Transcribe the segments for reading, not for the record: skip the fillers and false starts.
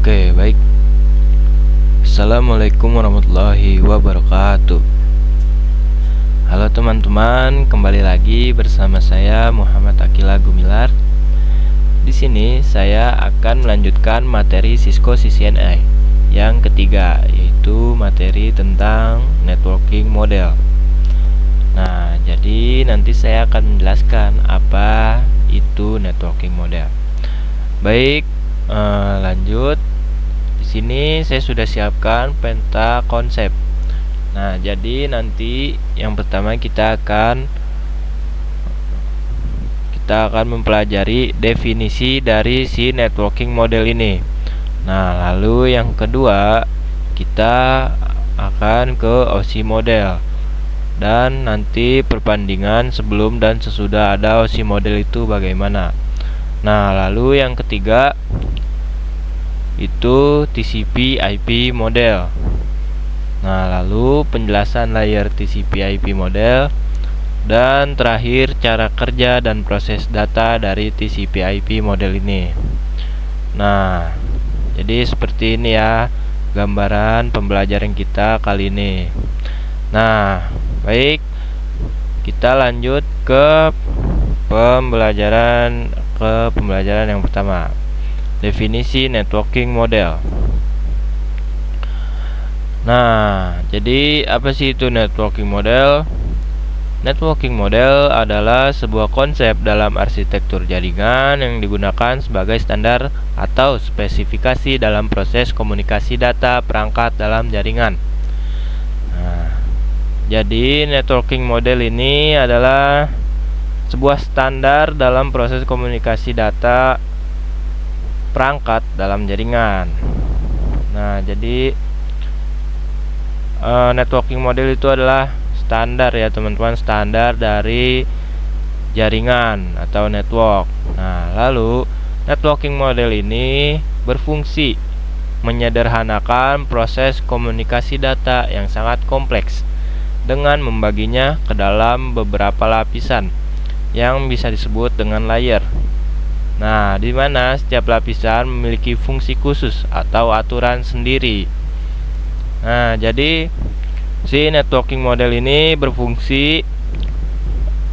Oke, baik. Assalamualaikum warahmatullahi wabarakatuh. Halo teman-teman, kembali lagi bersama saya Muhammad Akila Gumilar. Di sini saya akan melanjutkan materi Cisco CCNA yang ketiga, yaitu materi tentang networking model. Nah, jadi nanti saya akan menjelaskan apa itu networking model. Baik, lanjut. Di sini saya sudah siapkan peta konsep. Nah, jadi nanti yang pertama kita akan mempelajari definisi dari si networking model ini. Nah, lalu yang kedua kita akan ke OSI model. Dan nanti perbandingan sebelum dan sesudah ada OSI model itu bagaimana. Nah, lalu yang ketiga itu TCP/IP model. Nah, lalu penjelasan layer TCP/IP model, dan terakhir cara kerja dan proses data dari TCP/IP model ini. Nah, jadi seperti ini ya gambaran pembelajaran kita kali ini. Nah, baik, kita lanjut ke pembelajaran yang pertama. Definisi networking model. Nah, jadi apa sih itu networking model? Networking model adalah sebuah konsep dalam arsitektur jaringan yang digunakan sebagai standar atau spesifikasi dalam proses komunikasi data perangkat dalam jaringan. Nah, jadi networking model ini adalah sebuah standar dalam proses komunikasi data perangkat dalam jaringan. Nah, jadi networking model itu adalah standar ya teman-teman, standar dari jaringan atau network. Nah, lalu networking model ini berfungsi menyederhanakan proses komunikasi data yang sangat kompleks dengan membaginya ke dalam beberapa lapisan yang bisa disebut dengan layer. Nah, di mana setiap lapisan memiliki fungsi khusus atau aturan sendiri. Nah, jadi si networking model ini berfungsi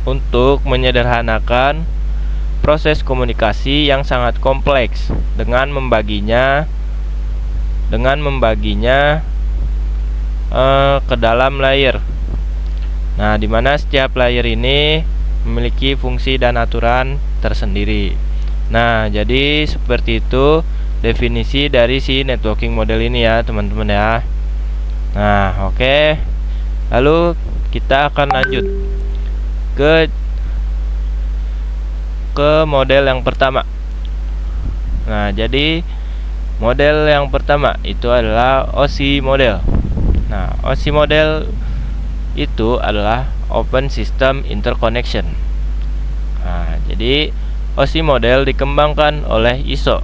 untuk menyederhanakan proses komunikasi yang sangat kompleks dengan membaginya ke dalam layer. Nah, di mana setiap layer ini memiliki fungsi dan aturan tersendiri. Nah, jadi seperti itu definisi dari si networking model ini ya teman-teman ya. Nah, oke. Lalu kita akan lanjut ke model yang pertama. Nah, jadi model yang pertama itu adalah OSI model. Nah, OSI model itu adalah Open System Interconnection. Nah, jadi OSI model dikembangkan oleh ISO,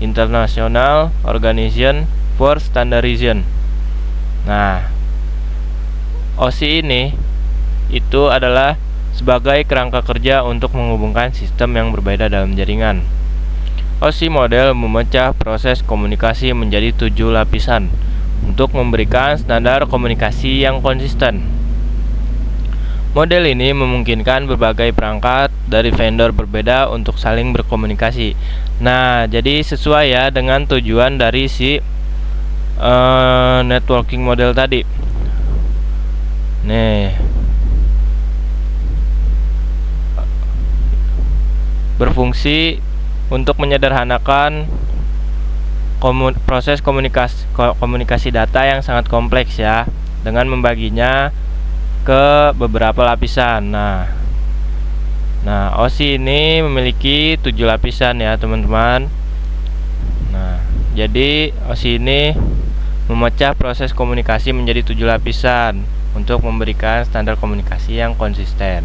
International Organization for Standardization. Nah, OSI ini itu adalah sebagai kerangka kerja untuk menghubungkan sistem yang berbeda dalam jaringan. OSI model memecah proses komunikasi menjadi 7 lapisan untuk memberikan standar komunikasi yang konsisten. Model ini memungkinkan berbagai perangkat dari vendor berbeda untuk saling berkomunikasi. Nah, jadi sesuai ya dengan tujuan dari si networking model tadi. Nih, berfungsi untuk menyederhanakan proses komunikasi data yang sangat kompleks ya, dengan membaginya ke beberapa lapisan. Nah, OSI ini memiliki 7 lapisan ya teman-teman. Nah, jadi OSI ini memecah proses komunikasi menjadi 7 lapisan untuk memberikan standar komunikasi yang konsisten.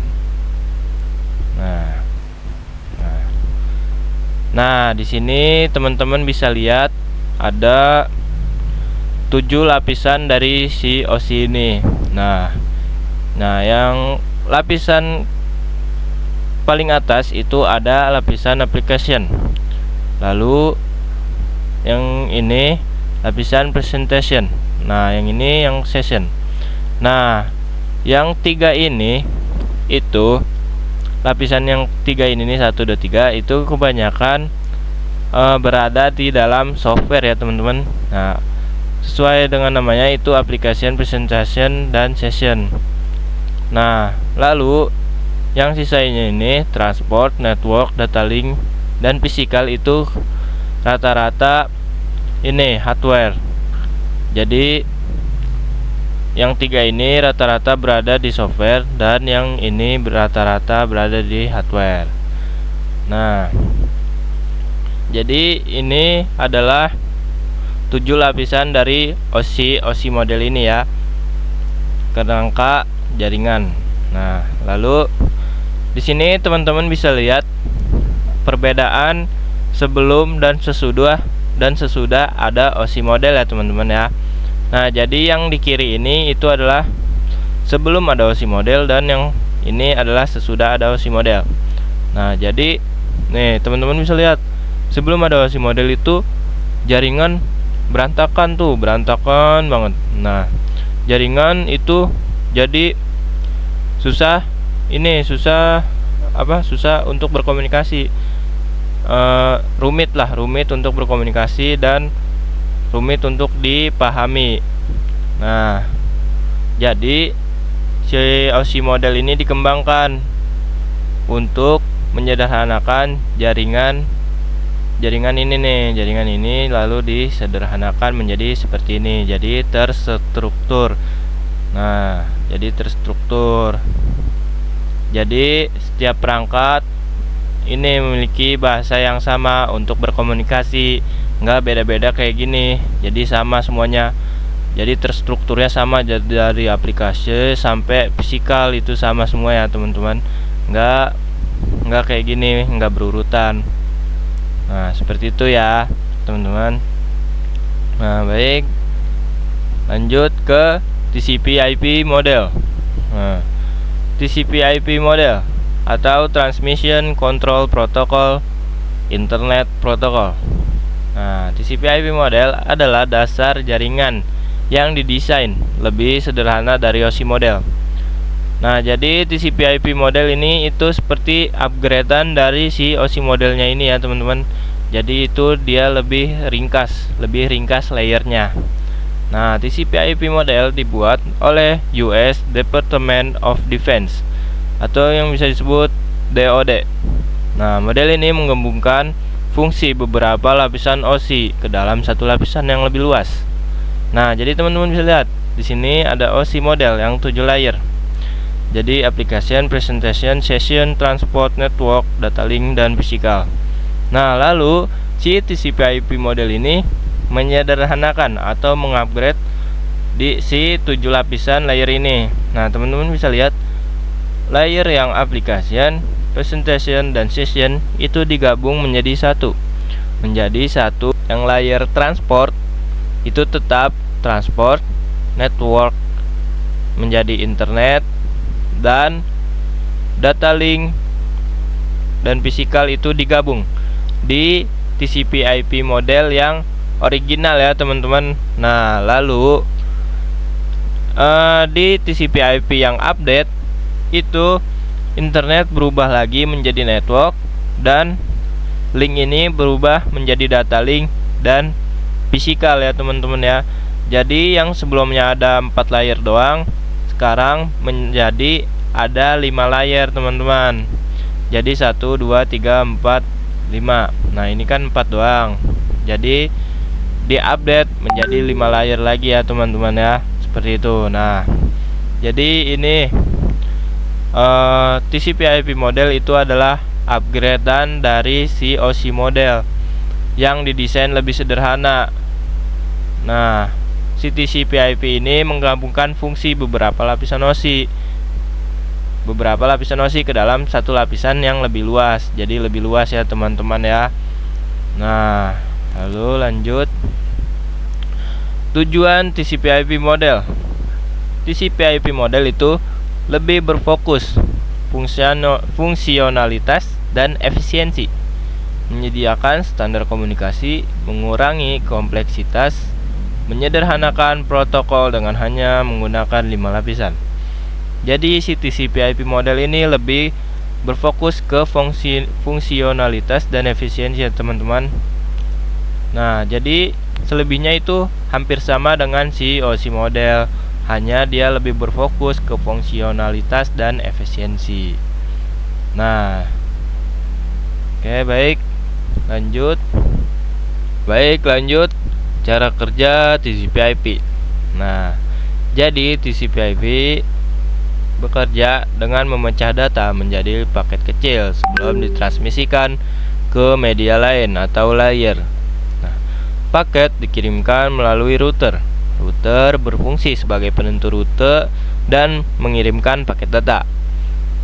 Nah, di sini teman-teman bisa lihat ada 7 lapisan dari si OSI ini. Nah, yang lapisan paling atas itu ada lapisan application. Lalu yang ini lapisan presentation. Nah, yang ini yang session. Nah, yang 3 ini itu lapisan yang 3 ini nih 1 2 3 itu kebanyakan berada di dalam software ya teman-teman. Nah, sesuai dengan namanya itu application, presentation, dan session. Nah, lalu yang sisanya ini transport, network, data link, dan physical itu rata-rata ini hardware. Jadi yang 3 ini rata-rata berada di software dan yang ini rata-rata berada di hardware. Nah, jadi ini adalah 7 lapisan dari OSI model ini ya, kerangka jaringan. Nah, lalu di sini teman-teman bisa lihat perbedaan sebelum dan sesudah ada OSI model ya teman-teman ya. Nah, jadi yang di kiri ini itu adalah sebelum ada OSI model dan yang ini adalah sesudah ada OSI model. Nah, jadi nih teman-teman bisa lihat sebelum ada OSI model itu jaringan berantakan banget. Nah, jaringan itu jadi susah untuk berkomunikasi, rumit untuk berkomunikasi dan rumit untuk dipahami. Nah, jadi si OSI model ini dikembangkan untuk menyederhanakan jaringan ini lalu disederhanakan menjadi seperti ini, jadi terstruktur. Nah, jadi setiap perangkat ini memiliki bahasa yang sama untuk berkomunikasi, nggak beda-beda kayak gini, jadi sama semuanya. Jadi terstrukturnya sama, jadi dari aplikasi sampai fisikal itu sama semua ya teman-teman, nggak kayak gini, nggak berurutan. Nah, seperti itu ya teman-teman. Nah, baik, lanjut ke TCP/IP model. Nah, TCP/IP model atau Transmission Control Protocol Internet Protocol. Nah, TCP/IP model adalah dasar jaringan yang didesain lebih sederhana dari OSI model. Nah, jadi TCP/IP model ini itu seperti upgradean dari si OSI modelnya ini ya teman-teman. Jadi itu dia lebih ringkas layernya. Nah, TCP/IP model dibuat oleh US Department of Defense atau yang bisa disebut DoD. Nah, model ini menggabungkan fungsi beberapa lapisan OSI ke dalam satu lapisan yang lebih luas. Nah, jadi teman-teman bisa lihat di sini ada OSI model yang 7 layer. Jadi application, presentation, session, transport, network, data link, dan physical. Nah, lalu si TCP/IP model ini menyederhanakan atau mengupgrade di si 7 lapisan layer ini. Nah, teman-teman bisa lihat layer yang application, presentation, dan session itu digabung menjadi satu. Yang layer transport itu tetap transport, network menjadi internet, dan data link dan physical itu digabung di TCP/IP model yang original ya teman-teman. Nah, lalu di TCP/IP yang update itu internet berubah lagi menjadi network dan link ini berubah menjadi data link dan physical ya teman-teman ya. Jadi yang sebelumnya ada 4 layer doang, sekarang menjadi ada 5 layer teman-teman. Jadi 1, 2, 3, 4, 5. Nah, ini kan 4 doang. Jadi diupdate menjadi 5 layer lagi ya teman-teman ya. Seperti itu. Nah, jadi ini TCP/IP model itu adalah upgradean dari si OSI model yang didesain lebih sederhana. Nah, si TCP/IP ini menggabungkan fungsi beberapa lapisan OSI ke dalam satu lapisan yang lebih luas. Jadi lebih luas ya teman-teman ya. Nah, lalu lanjut. Tujuan TCP/IP model. TCP/IP model itu lebih berfokus fungsionalitas dan efisiensi. menyediakan standar komunikasi, mengurangi kompleksitas, menyederhanakan protokol dengan hanya menggunakan 5 lapisan. Jadi si TCP/IP model ini lebih berfokus ke fungsionalitas dan efisiensi ya teman-teman. Nah, jadi selebihnya itu hampir sama dengan si OSI model, hanya dia lebih berfokus ke fungsionalitas dan efisiensi. Nah, oke, baik, lanjut. Cara kerja TCP/IP. Nah, jadi TCP/IP bekerja dengan memecah data menjadi paket kecil sebelum ditransmisikan ke media lain atau layer. Nah, paket dikirimkan melalui router. Router berfungsi sebagai penentu rute dan mengirimkan paket data.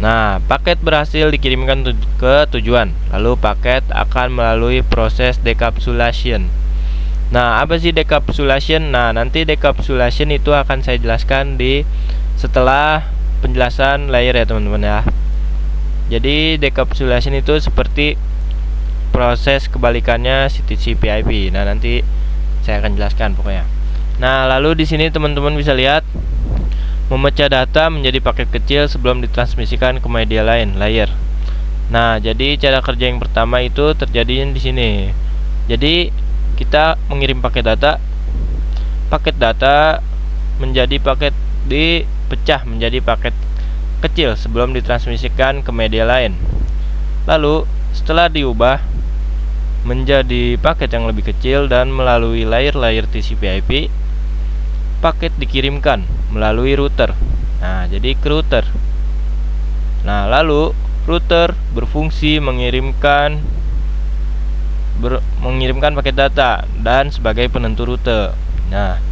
Nah, paket berhasil dikirimkan ke tujuan. Lalu paket akan melalui proses decapsulation. Nah, apa sih decapsulation? Nah, nanti decapsulation itu akan saya jelaskan di setelah penjelasan layer ya teman-teman ya. Jadi decapsulation itu seperti proses kebalikannya si TCP/IP. Nah, nanti saya akan jelaskan pokoknya. Nah, lalu di sini teman-teman bisa lihat memecah data menjadi paket kecil sebelum ditransmisikan ke media lain, layer. Nah, jadi cara kerja yang pertama itu terjadi di sini. Jadi kita mengirim paket data menjadi paket dipecah menjadi paket kecil sebelum ditransmisikan ke media lain. Lalu setelah diubah menjadi paket yang lebih kecil dan melalui layer-layer TCP/IP, paket dikirimkan melalui router. Nah, jadi ke router. Nah, lalu router berfungsi mengirimkan paket data dan sebagai penentu rute. Nah,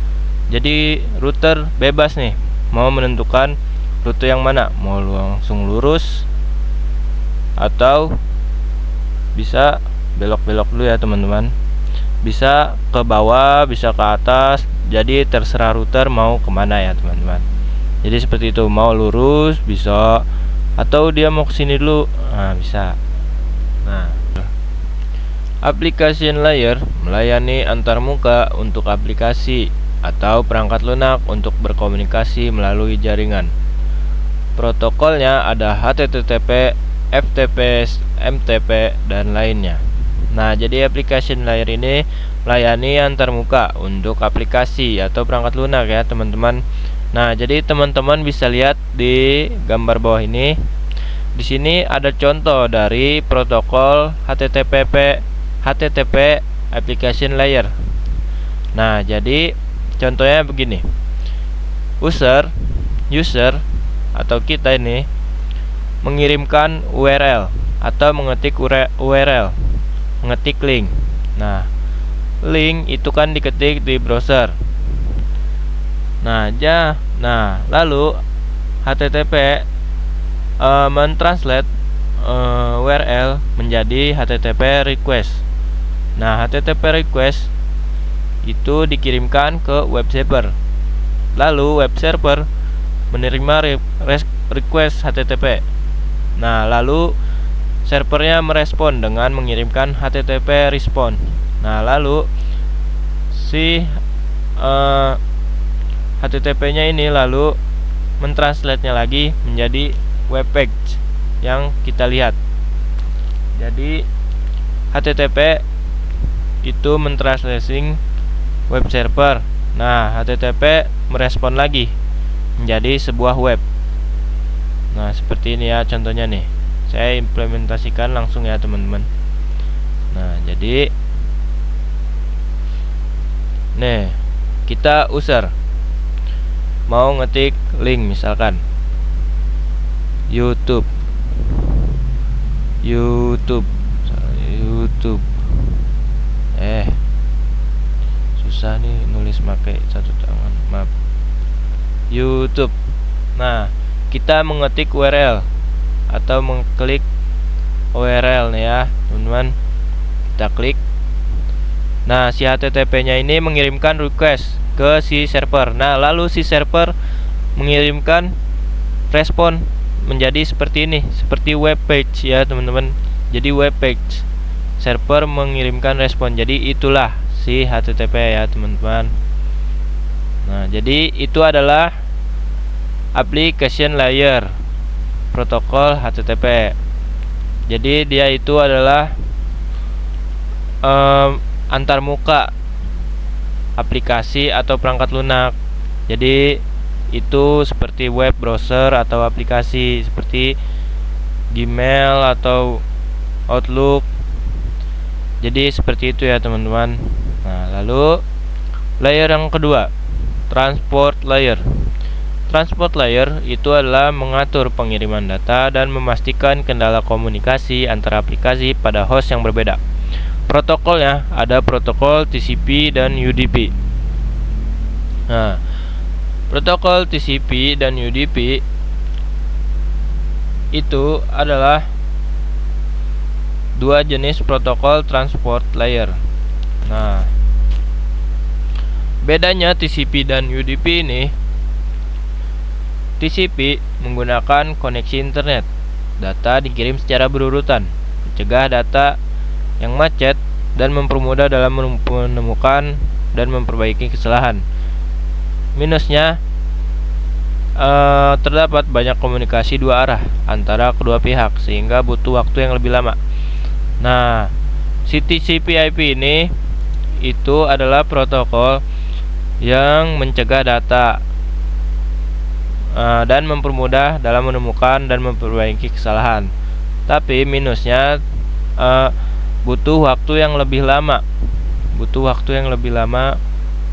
jadi router bebas nih mau menentukan rute yang mana, mau langsung lurus atau bisa belok-belok dulu ya teman-teman, bisa ke bawah, bisa ke atas. Jadi terserah router mau kemana ya teman-teman. Jadi seperti itu, mau lurus bisa, atau dia mau kesini dulu, nah bisa. Nah, application layer melayani antarmuka untuk aplikasi atau perangkat lunak untuk berkomunikasi melalui jaringan. Protokolnya ada HTTP, FTP, MTP, dan lainnya. Nah, jadi application layer ini melayani antarmuka untuk aplikasi atau perangkat lunak ya teman-teman. Nah, jadi teman-teman bisa lihat di gambar bawah ini. Di sini ada contoh dari protokol HTTP application layer. Nah, jadi contohnya begini. User atau kita ini mengirimkan URL atau mengetik URL, mengetik link. Nah, link itu kan diketik di browser. Nah, lalu HTTP mentranslate URL menjadi HTTP request. Nah, HTTP request itu dikirimkan ke web server. Lalu web server menerima request HTTP. Nah, lalu servernya merespon dengan mengirimkan HTTP response. Nah, lalu si HTTP-nya ini lalu mentranslate-nya lagi menjadi web page yang kita lihat. Jadi HTTP itu mentranslating web server. Nah, HTTP merespon lagi menjadi sebuah web. Nah, seperti ini ya contohnya nih. Saya implementasikan langsung ya teman-teman. Nah, jadi nih, kita user mau ngetik link misalkan YouTube. Susah nih nulis pakai satu tangan, maaf. YouTube. Nah, kita mengetik URL atau mengklik URL nih ya teman-teman. Kita klik. Nah, si HTTP-nya ini mengirimkan request ke si server. Nah, lalu si server mengirimkan respon menjadi seperti ini, seperti web page ya teman-teman. Jadi web page server mengirimkan respon. Jadi itulah si HTTP ya teman-teman. Nah, jadi itu adalah application layer protokol HTTP. Jadi dia itu adalah antarmuka aplikasi atau perangkat lunak. Jadi itu seperti web browser atau aplikasi seperti Gmail atau Outlook. Jadi seperti itu ya teman-teman. Nah, lalu layer yang kedua, transport layer. Transport layer itu adalah mengatur pengiriman data dan memastikan kendala komunikasi antara aplikasi pada host yang berbeda. Protokolnya ada protokol TCP dan UDP. Nah, protokol TCP dan UDP itu adalah dua jenis protokol transport layer. Nah, bedanya TCP dan UDP ini, TCP menggunakan koneksi internet. Data dikirim secara berurutan, mencegah data yang macet dan mempermudah dalam menemukan dan memperbaiki kesalahan. Minusnya, terdapat banyak komunikasi dua arah antara kedua pihak sehingga butuh waktu yang lebih lama. Nah, si TCP/IP ini itu adalah protokol yang mencegah data dan mempermudah dalam menemukan dan memperbaiki kesalahan. Tapi minusnya butuh waktu yang lebih lama.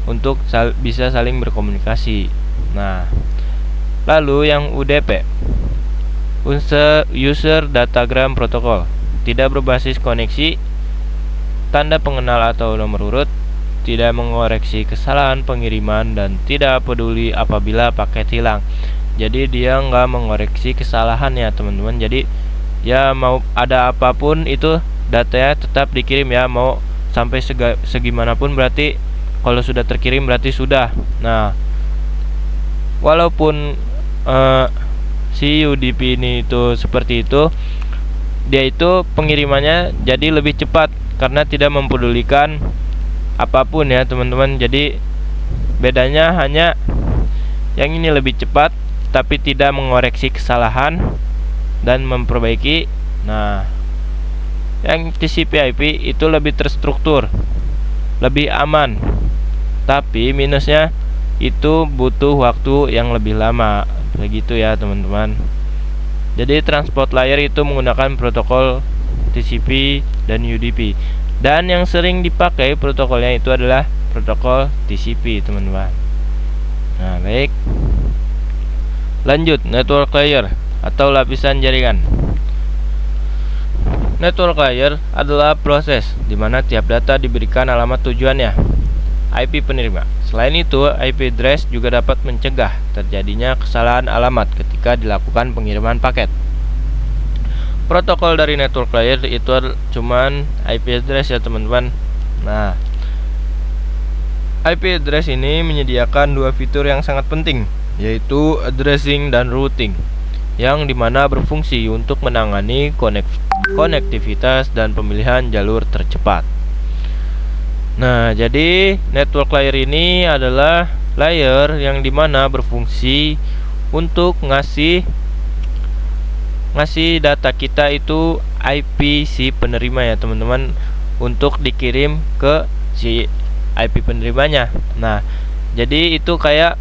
Untuk bisa saling berkomunikasi. Nah, lalu yang UDP, User Datagram Protocol, tidak berbasis koneksi, tanda pengenal atau nomor urut, tidak mengoreksi kesalahan pengiriman, dan tidak peduli apabila paket hilang. Jadi dia nggak mengoreksi kesalahan ya teman-teman. Jadi ya mau ada apapun itu datanya tetap dikirim ya, mau sampai segimanapun berarti kalau sudah terkirim berarti sudah. Nah, walaupun si UDP ini itu seperti itu, dia itu pengirimannya jadi lebih cepat karena tidak mempedulikan apapun ya teman-teman. Jadi bedanya hanya yang ini lebih cepat tapi tidak mengoreksi kesalahan dan memperbaiki. Nah, yang TCP/IP itu lebih terstruktur, lebih aman, tapi minusnya itu butuh waktu yang lebih lama. Begitu ya teman-teman. Jadi transport layer itu menggunakan protokol TCP dan UDP. Dan yang sering dipakai protokolnya itu adalah protokol TCP, teman-teman. Nah, baik. Lanjut, network layer atau lapisan jaringan. Network layer adalah proses di mana tiap data diberikan alamat tujuannya, IP penerima. Selain itu, IP address juga dapat mencegah terjadinya kesalahan alamat ketika dilakukan pengiriman paket. Protokol dari network layer itu cuman IP address ya teman-teman. Nah, IP address ini menyediakan dua fitur yang sangat penting, yaitu addressing dan routing, yang dimana berfungsi untuk menangani konektivitas dan pemilihan jalur tercepat. Nah, jadi network layer ini adalah layer yang dimana berfungsi untuk ngasih data kita itu IP si penerima ya teman-teman, untuk dikirim ke si IP penerimanya. Nah, jadi itu kayak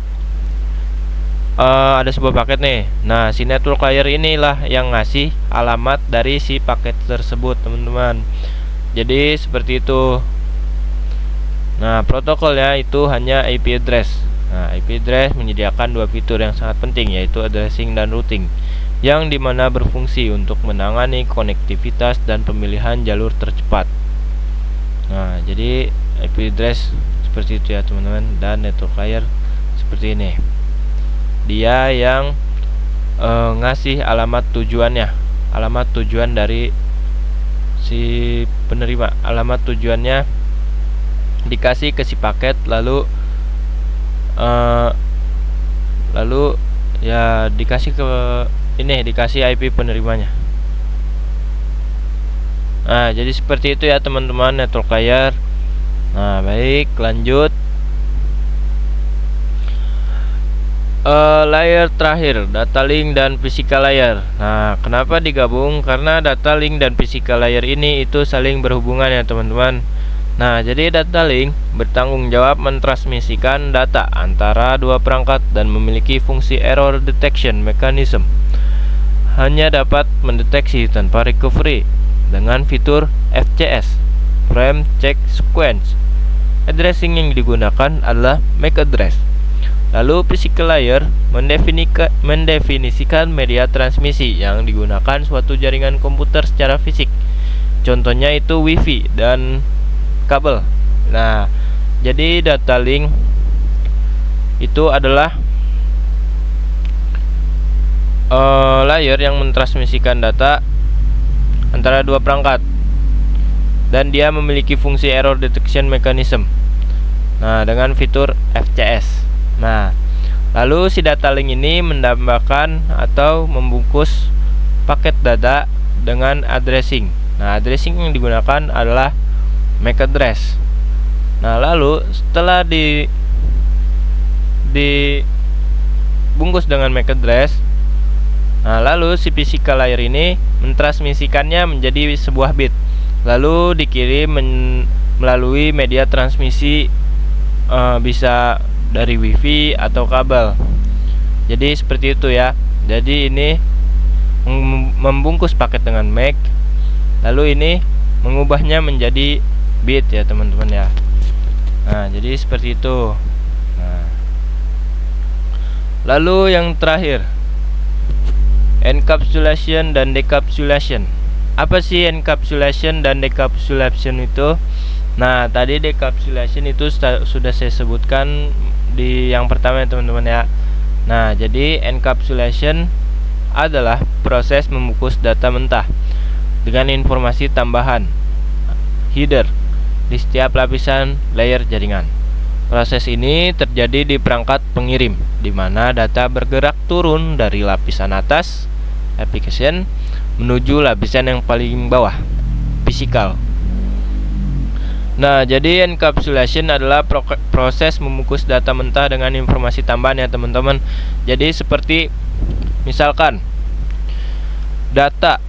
ada sebuah paket nih. Nah, si network layer inilah yang ngasih alamat dari si paket tersebut teman-teman. Jadi seperti itu. Nah, protokolnya itu hanya IP address. Nah, IP address menyediakan dua fitur yang sangat penting, yaitu addressing dan routing, yang dimana berfungsi untuk menangani konektivitas dan pemilihan jalur tercepat. Nah, jadi IP address seperti itu ya teman-teman, dan network layer seperti ini. Dia yang ngasih alamat tujuannya, alamat tujuan dari si penerima. Alamat tujuannya dikasih ke si paket, lalu ya dikasih ke ini, dikasih IP penerimanya. Nah, jadi seperti itu ya teman-teman network layer. Nah, baik, lanjut. Layer terakhir, data link dan physical layer. Nah, kenapa digabung? Karena data link dan physical layer ini itu saling berhubungan ya teman-teman. Nah, jadi data link bertanggung jawab mentransmisikan data antara dua perangkat dan memiliki fungsi error detection mechanism. Hanya dapat mendeteksi tanpa recovery dengan fitur FCS, Frame Check Sequence. Addressing yang digunakan adalah MAC address. Lalu physical layer mendefinisikan media transmisi yang digunakan suatu jaringan komputer secara fisik. Contohnya itu WiFi dan kabel. Nah, jadi data link itu adalah layer yang mentransmisikan data antara dua perangkat dan dia memiliki fungsi error detection mechanism. Nah, dengan fitur FCS. Nah, lalu si data link ini menambahkan atau membungkus paket data dengan addressing. Nah, addressing yang digunakan adalah MAC address. Nah, lalu setelah dibungkus dengan MAC address, nah lalu si physical layer ini mentransmisikannya menjadi sebuah bit, lalu dikirim melalui media transmisi, bisa dari WiFi atau kabel. Jadi seperti itu ya. Jadi ini membungkus paket dengan MAC, lalu ini mengubahnya menjadi bit ya teman-teman ya. Nah, jadi seperti itu. Nah, lalu yang terakhir, encapsulation dan decapsulation. Apa sih encapsulation dan decapsulation itu? Nah, tadi decapsulation itu sudah saya sebutkan di yang pertama ya teman-teman ya. Nah, jadi encapsulation adalah proses membungkus data mentah dengan informasi tambahan header di setiap lapisan layer jaringan. Proses ini terjadi di perangkat pengirim, di mana data bergerak turun dari lapisan atas application menuju lapisan yang paling bawah, physical. Nah, jadi encapsulation adalah proses membungkus data mentah dengan informasi tambahan ya teman-teman. Jadi seperti misalkan data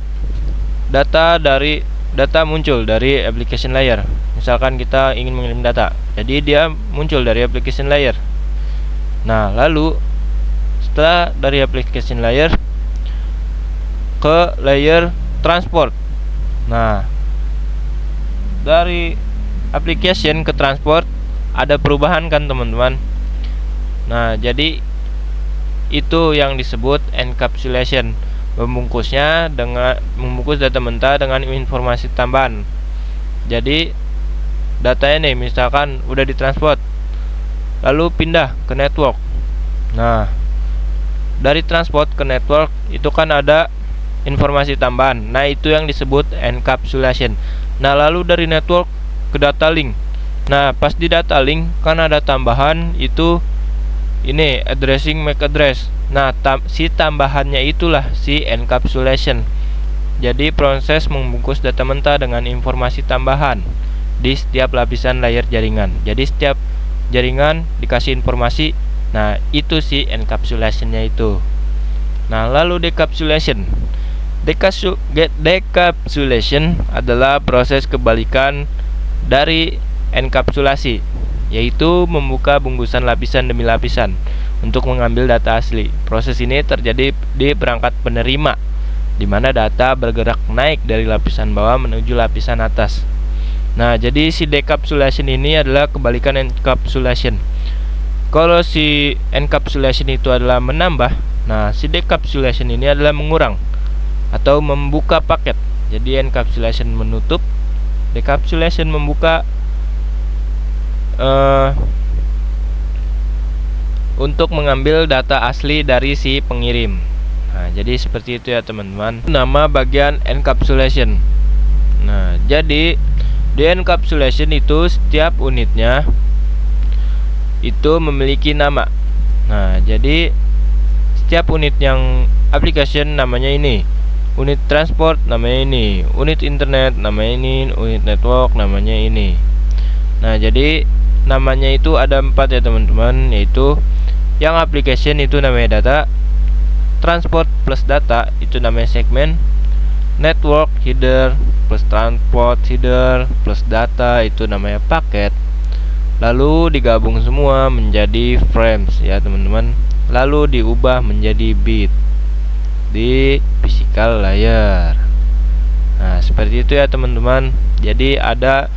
muncul dari application layer. Misalkan kita ingin mengirim data, jadi dia muncul dari application layer. Nah, lalu setelah dari application layer ke layer transport. Nah, dari application ke transport ada perubahan kan teman-teman. Nah, jadi itu yang disebut encapsulation, membungkusnya dengan membungkus data mentah dengan informasi tambahan. Jadi datanya nih misalkan udah ditransport, lalu pindah ke network. Nah, dari transport ke network itu kan ada informasi tambahan. Nah, itu yang disebut encapsulation. Nah, lalu dari network ke data link. Nah, pas di data link kan ada tambahan itu ini addressing MAC address. Nah, si tambahannya itulah si encapsulation. Jadi proses membungkus data mentah dengan informasi tambahan di setiap lapisan layer jaringan. Jadi setiap jaringan dikasih informasi. Nah, itu si encapsulationnya itu. Nah, lalu decapsulation. Decapsulation adalah proses kebalikan dari enkapsulasi, yaitu membuka bungkusan lapisan demi lapisan untuk mengambil data asli. Proses ini terjadi di perangkat penerima, di mana data bergerak naik dari lapisan bawah menuju lapisan atas. Nah, jadi si decapsulation ini adalah kebalikan encapsulation. Kalau si encapsulation itu adalah menambah, nah si decapsulation ini adalah mengurang atau membuka paket. Jadi encapsulation menutup, decapsulation membuka untuk mengambil data asli dari si pengirim. Nah, jadi seperti itu ya teman-teman. Nama bagian encapsulation. Nah, jadi di encapsulation itu setiap unitnya itu memiliki nama. Nah, jadi setiap unit yang application namanya ini. Unit transport namanya ini, unit internet namanya ini, unit network namanya ini. Nah, jadi namanya itu ada 4 ya teman-teman, yaitu yang application itu namanya data, transport plus data itu namanya segmen, network header plus transport header plus data itu namanya paket. Lalu digabung semua menjadi frames ya teman-teman, lalu diubah menjadi bit di physical layer. Nah, seperti itu ya teman-teman. Jadi ada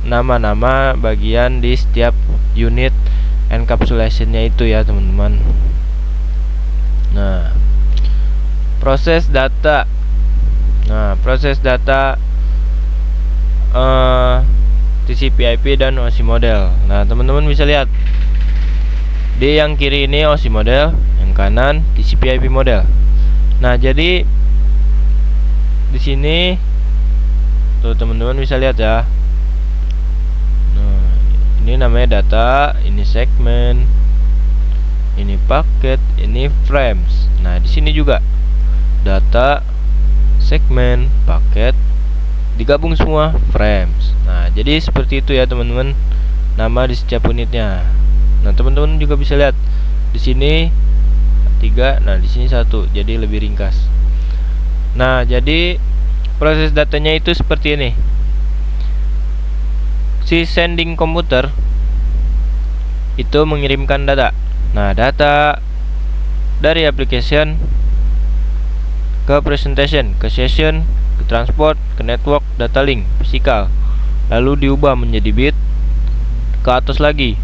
nama-nama bagian di setiap unit encapsulation-nya itu ya teman-teman. Nah, proses data. Nah, proses data TCP/IP dan OSI model. Nah, teman-teman bisa lihat di yang kiri ini OSI model, yang kanan TCP/IP model. Nah, jadi di sini tuh teman-teman bisa lihat ya. Nah, ini namanya data, ini segmen, ini paket, ini frames. Nah, di sini juga data, segmen, paket, digabung semua frames. Nah, jadi seperti itu ya teman-teman, nama di setiap unitnya. Nah, teman-teman juga bisa lihat di sini 3, nah di sini 1, jadi lebih ringkas. Nah, jadi proses datanya itu seperti ini. Si sending komputer itu mengirimkan data. Nah, data dari application ke presentation, ke session, ke transport, ke network, data link, physical, lalu diubah menjadi bit. Ke atas lagi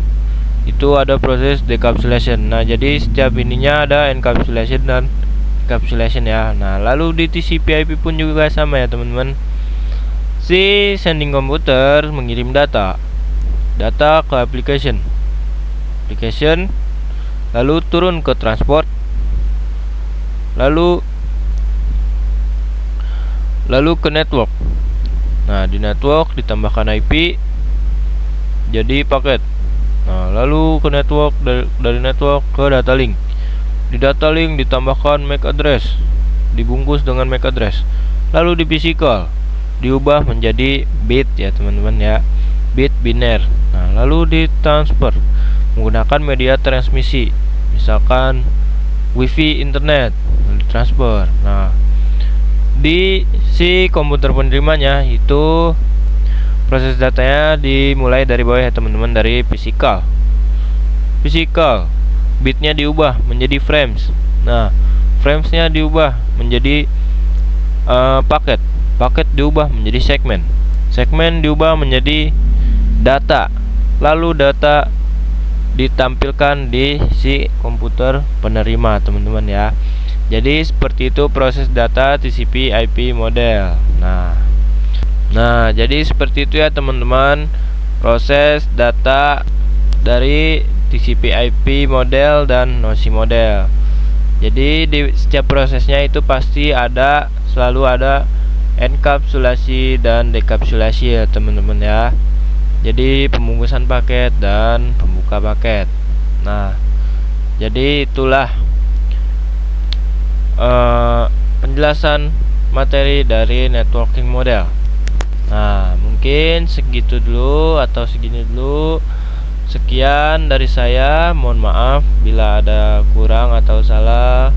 itu ada proses decapsulation. Nah, jadi setiap ininya ada encapsulation dan encapsulation ya. Nah, lalu di TCP/IP pun juga sama ya teman-teman. Si sending komputer mengirim data ke application, lalu turun ke transport, lalu ke network. Nah, di network ditambahkan IP jadi paket. Nah, lalu ke network, dari network ke data link. Di data link ditambahkan MAC address, dibungkus dengan MAC address. Lalu di physical diubah menjadi bit ya teman-teman ya, bit biner. Nah, lalu ditransfer menggunakan media transmisi, misalkan wifi internet, lalu ditransfer. Nah, di si komputer penerimanya itu proses datanya dimulai dari bawah ya teman-teman, dari physical, bitnya diubah menjadi frames. Nah, framesnya diubah menjadi paket diubah menjadi segmen diubah menjadi data, lalu data ditampilkan di si komputer penerima teman-teman ya. Jadi seperti itu proses data TCP/IP model. Nah, jadi seperti itu ya teman-teman, proses data dari TCP/IP model dan OSI model. Jadi di setiap prosesnya itu pasti selalu ada enkapsulasi dan dekapsulasi ya teman-teman ya. Jadi pembungkusan paket dan pembuka paket. Nah, jadi itulah penjelasan materi dari networking model. Nah, mungkin segitu dulu atau segini dulu. Sekian dari saya. Mohon maaf bila ada kurang atau salah.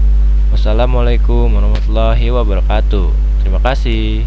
Wassalamualaikum warahmatullahi wabarakatuh. Terima kasih.